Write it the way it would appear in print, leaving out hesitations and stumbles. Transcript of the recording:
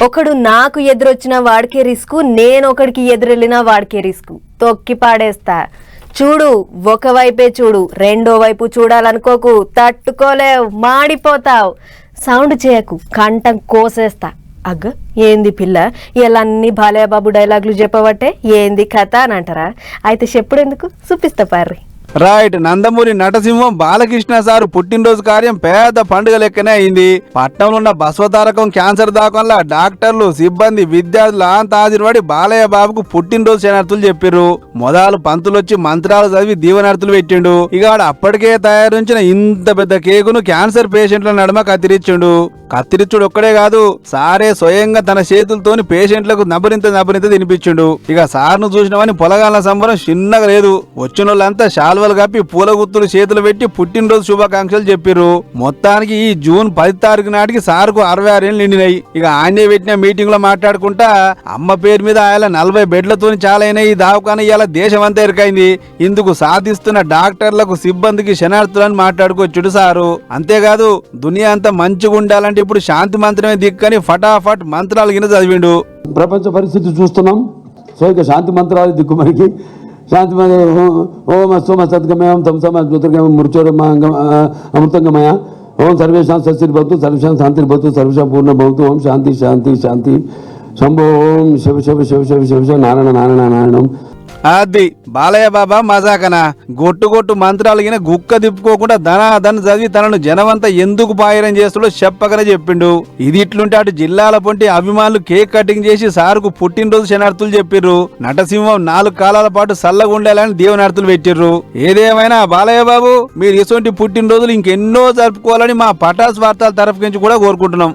ఒకడు నాకు ఎదురొచ్చిన వాడికే రిస్క్, నేను ఒకడికి ఎదురెళ్ళినా వాడికే రిస్క్. తొక్కి పాడేస్తా. చూడు, ఒకవైపే చూడు, రెండో వైపు చూడాలనుకోకు, తట్టుకోలేవు, మాడిపోతావు. సౌండ్ చేయకు, కంఠం కోసేస్తా. అగ్గ ఏంది పిల్ల, ఇలా అన్ని బాలయ్యబాబు డైలాగులు చెప్పబట్టే ఏంది కథ అని అంటారా? అయితే చెప్పుడెందుకు, చూపిస్తా పార్రి. రైట్. నందమూరి నటసింహం బాలకృష్ణ సారు పుట్టినరోజు కార్యం పెద్ద పండుగ లెక్కనే అయింది. పట్నంలో ఉన్న బస్వతారకం క్యాన్సర్ దాకంలో డాక్టర్లు, సిబ్బంది, విద్యార్థులు అంతా హాజరుపడి బాలయ్య బాబుకు పుట్టినరోజు శనార్థులు చెప్పిర్రు. మొదలు పంతులు వచ్చి మంత్రాలు చదివి దీవనార్థులు పెట్టిండు. ఇక అప్పటికే తయారుంచిన ఇంత పెద్ద కేకును క్యాన్సర్ పేషెంట్ల నడుమ కత్తిరించిండు. కత్తిరించుడు ఒక్కడే కాదు, సారే స్వయంగా తన చేతులతోని పేషెంట్లకు నబరింత తినిపించిండు. ఇక సార్ను చూసినవని పొలగాల సంబరం చిన్నగా లేదు. వచ్చిన వాళ్ళంతా శాల్వలు కప్పి పూల గుత్తులు చేతులు పెట్టి పుట్టినరోజు శుభాకాంక్షలు చెప్పిర్రు. మొత్తానికి ఈ జూన్ 10 తారీఖు నాటికి సార్కు 66 ఏళ్ళు నిండినాయి. ఇక ఆయనే పెట్టిన మీటింగ్ లో మాట్లాడుకుంటా అమ్మ పేరు మీద ఆయన 40 బెడ్లతోని చాలైన ఈ దావకాన ఇవాళ దేశం అంతా ఎరకైంది. ఇందుకు సాధిస్తున్న డాక్టర్లకు, సిబ్బందికి శనార్థులని మాట్లాడుకోవచ్చుడు సారు. అంతేకాదు, దునియా అంతా మంచిగా ఉండాలంటే ఇప్పుడు శాంతి మంత్రమే దిక్కని ఫటాఫట్ మంత్రాలు కింద చదివిండు. ప్రపంచ పరిస్థితి చూస్తున్నాం. సో ఇక శాంతి మంత్రాలు దిక్కు మనకి. శాంతి ఓం అస్తోమస్తద్గమయం తంసమృతగమ అమృతంగమయ ఓం సర్వేషాం సస్తిర్భవతు సర్వేషాం శాంతిర్భవతు సర్వేషాం పూర్ణభవతు ఓం శాంతి శాంతి శాంతి శంభో ఓం శివ శివ శివ శివ శివ శివ నారాయణ నారాయణ నారాయణం. అది బాలయ్య బాబా మజాకనా. గొట్టు మంత్రాలు గిన గుక్క తిప్పుకోకుండా ధనాధన చదివి తనను జనమంతా ఎందుకు పాయరం చేస్తాడో చెప్పకనే చెప్పిండు. ఇది ఇట్లుంటే అటు జిల్లాల పొంటి అభిమానులు కేక్ కటింగ్ చేసి సారుకు పుట్టినరోజు శనార్థులు చెప్పిర్రు. నటసింహం 4 కాలాల పాటు సల్లగా ఉండాలని దీవనార్థులు పెట్టిర్రు. ఏదేమైనా బాలయ్య బాబు, మీరు ఇటువంటి పుట్టినరోజులు ఇంకెన్నో జరుపుకోవాలని మా పటాస్ వార్తల తరఫు నుంచి కూడా కోరుకుంటున్నాం.